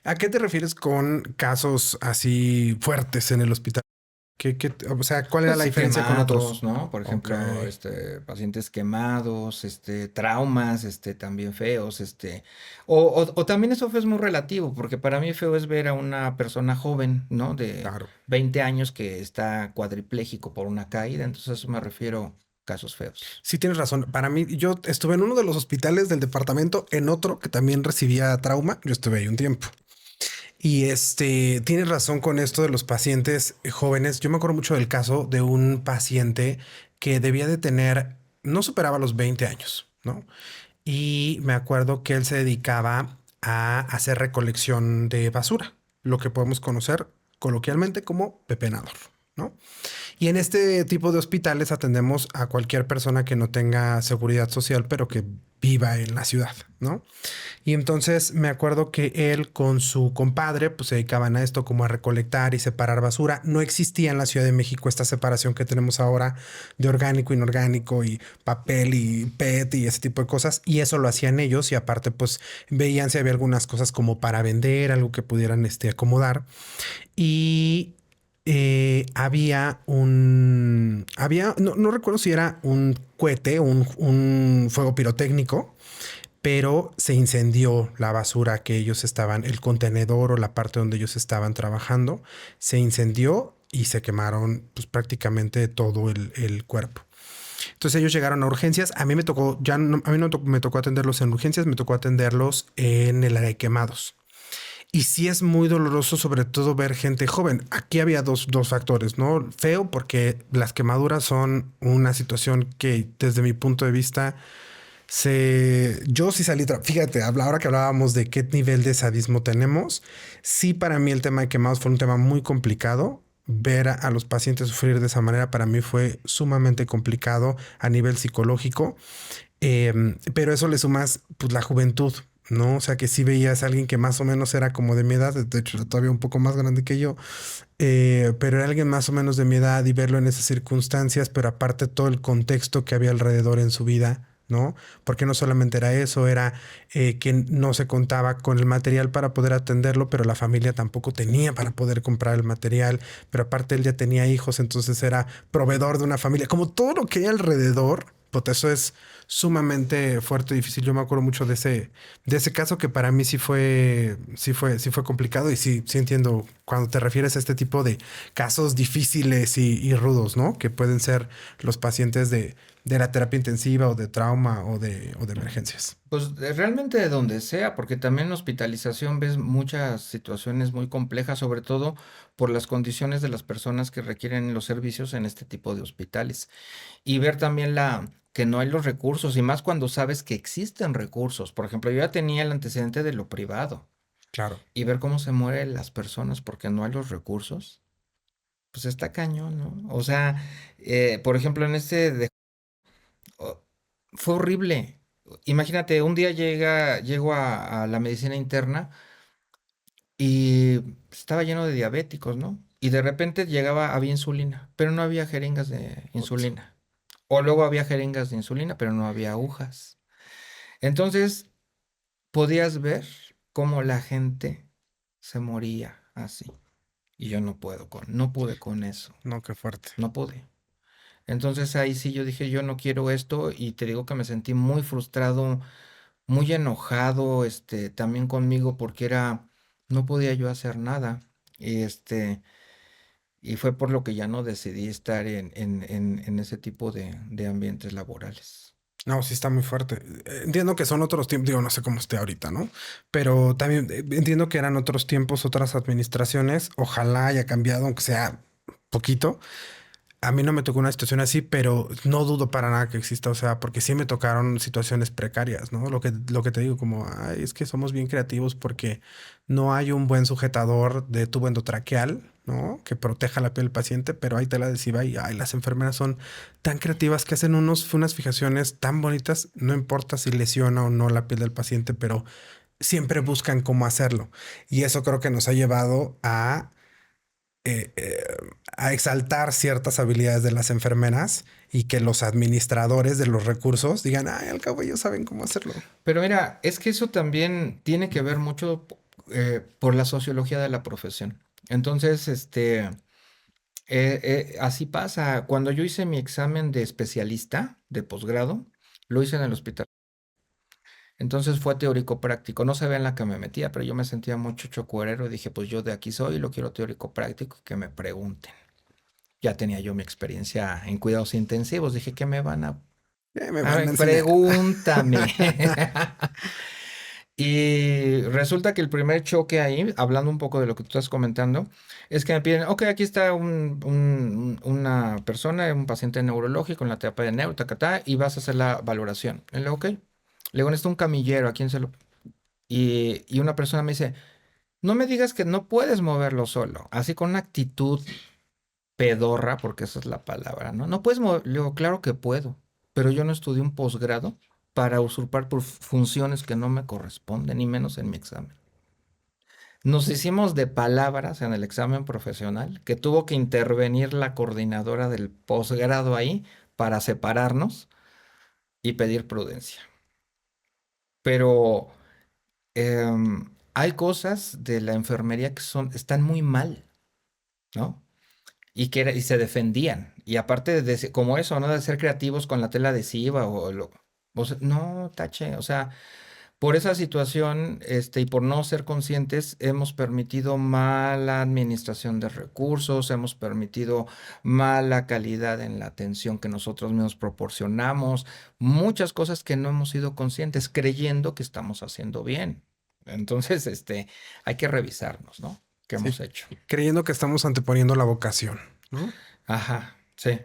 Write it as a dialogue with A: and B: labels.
A: ¿A qué te refieres con casos así fuertes en el hospital? O sea, ¿cuál era la
B: Pues
A: diferencia con otros?
B: quemados, ¿no? Por
A: Ok.
B: ejemplo, pacientes quemados, traumas, también feos, o también eso fue es muy relativo, porque para mí feo es ver a una persona joven, ¿no? De
A: Claro.
B: 20 años que está cuadripléjico por una caída, entonces a eso me refiero a casos feos.
A: Sí, tienes razón. Para mí, yo estuve en uno de los hospitales del departamento, en otro que también recibía trauma. Yo estuve ahí un tiempo. Y tienes razón con esto de los pacientes jóvenes. Yo me acuerdo mucho del caso de un paciente que debía de tener, no superaba los 20 años, ¿no? Y me acuerdo que él se dedicaba a hacer recolección de basura, lo que podemos conocer coloquialmente como pepenador, ¿no? Y en este tipo de hospitales atendemos a cualquier persona que no tenga seguridad social, pero que viva en la ciudad, ¿no? Y entonces me acuerdo que él con su compadre pues se dedicaban a esto como a recolectar y separar basura. No existía en la Ciudad de México esta separación que tenemos ahora de orgánico, inorgánico y papel y PET y ese tipo de cosas. Y eso lo hacían ellos y aparte pues veían si había algunas cosas como para vender, algo que pudieran acomodar. Y no recuerdo si era un cohete, un fuego pirotécnico, pero se incendió la basura que ellos estaban, el contenedor o la parte donde ellos estaban trabajando, se incendió y se quemaron pues, prácticamente todo el cuerpo. Entonces ellos llegaron a urgencias. A mí me tocó, ya no, a mí no me tocó atenderlos en urgencias, me tocó atenderlos en el área de quemados. Y sí es muy doloroso, sobre todo ver gente joven. Aquí había dos factores, ¿no? Feo porque las quemaduras son una situación que desde mi punto de vista yo sí salí, fíjate, ahora que hablábamos de qué nivel de sadismo tenemos, sí para mí el tema de quemados fue un tema muy complicado. Ver a los pacientes sufrir de esa manera para mí fue sumamente complicado a nivel psicológico. Pero eso le sumas pues la juventud, ¿no? O sea que sí veías a alguien que más o menos era como de mi edad, de hecho era todavía un poco más grande que yo, pero era alguien más o menos de mi edad y verlo en esas circunstancias, pero aparte todo el contexto que había alrededor en su vida, ¿no? Porque no solamente era eso, era que no se contaba con el material para poder atenderlo, pero la familia tampoco tenía para poder comprar el material, pero aparte él ya tenía hijos, entonces era proveedor de una familia, como todo lo que hay alrededor, pues eso es sumamente fuerte y difícil. Yo me acuerdo mucho de ese caso que para mí sí fue complicado y sí entiendo cuando te refieres a este tipo de casos difíciles y rudos, ¿no? Que pueden ser los pacientes de la terapia intensiva o de trauma o de emergencias.
B: Pues realmente de donde sea, porque también en hospitalización ves muchas situaciones muy complejas, sobre todo por las condiciones de las personas que requieren los servicios en este tipo de hospitales. Y ver también que no hay los recursos, y más cuando sabes que existen recursos. Por ejemplo, yo ya tenía el antecedente de lo privado,
A: Claro.
B: y ver cómo se mueren las personas porque no hay los recursos, pues está cañón, ¿no? O sea, por ejemplo, oh, fue horrible. Imagínate, un día llego a la medicina interna y estaba lleno de diabéticos, ¿no? Y de repente había insulina, pero no había jeringas de
A: Ut.
B: insulina. O luego había jeringas de insulina, pero no había agujas. Entonces podías ver cómo la gente se moría así. Y yo no pude con eso.
A: No, qué fuerte.
B: No pude. Entonces ahí sí yo dije, yo no quiero esto y te digo que me sentí muy frustrado, muy enojado, también conmigo porque no podía yo hacer nada. Y y fue por lo que ya no decidí estar en ese tipo de ambientes laborales.
A: No, sí está muy fuerte. Entiendo que son otros tiempos, digo, no sé cómo esté ahorita, ¿no? Pero también entiendo que eran otros tiempos, otras administraciones. Ojalá haya cambiado, aunque sea poquito. A mí no me tocó una situación así, pero no dudo para nada que exista, o sea, porque sí me tocaron situaciones precarias, ¿no? Lo que te digo, como, ay, es que somos bien creativos porque no hay un buen sujetador de tubo endotraqueal, ¿no? Que proteja la piel del paciente, pero hay tela adhesiva y ay, las enfermeras son tan creativas que hacen unas fijaciones tan bonitas, no importa si lesiona o no la piel del paciente, pero siempre buscan cómo hacerlo. Y eso creo que nos ha llevado eh, eh, a exaltar ciertas habilidades de las enfermeras y que los administradores de los recursos digan, ay, al cabo ellos saben cómo hacerlo.
B: Pero mira, es que eso también tiene que ver mucho por la sociología de la profesión. Entonces, así pasa. Cuando yo hice mi examen de especialista de posgrado, lo hice en el hospital. Entonces fue teórico práctico. No sabía en la que me metía, pero yo me sentía mucho chocuerero y dije, pues yo de aquí soy, lo quiero teórico práctico, que me pregunten. Ya tenía yo mi experiencia en cuidados intensivos. Dije, ¿qué me van a...
A: Me
B: A
A: van a
B: ver,
A: enseñar.
B: pregúntame. Y resulta que el primer choque ahí, hablando un poco de lo que tú estás comentando, es que me piden, ok, aquí está una persona, un paciente neurológico en la terapia de neuro, tacatá, y vas a hacer la valoración. Y le digo, ok. Le digo, necesito un camillero, ¿a quién se lo...? Y una persona me dice, no me digas que no puedes moverlo solo, así con una actitud pedorra, porque esa es la palabra, ¿no? No puedes mover, le digo, claro que puedo, pero yo no estudié un posgrado para usurpar por funciones que no me corresponden, ni menos en mi examen. Nos hicimos de palabras en el examen profesional, que tuvo que intervenir la coordinadora del posgrado ahí para separarnos y pedir prudencia. Pero hay cosas de la enfermería que están muy mal, ¿no? Y se defendían. Y aparte como eso, ¿no? De ser creativos con la tela adhesiva o sea, no, tache. O sea, por esa situación, y por no ser conscientes, hemos permitido mala administración de recursos, hemos permitido mala calidad en la atención que nosotros mismos proporcionamos, muchas cosas que no hemos sido conscientes, creyendo que estamos haciendo bien. Entonces, hay que revisarnos, ¿no? ¿Qué
A: Sí,
B: hemos hecho?
A: creyendo que estamos anteponiendo la vocación, ¿no?
B: Ajá, sí.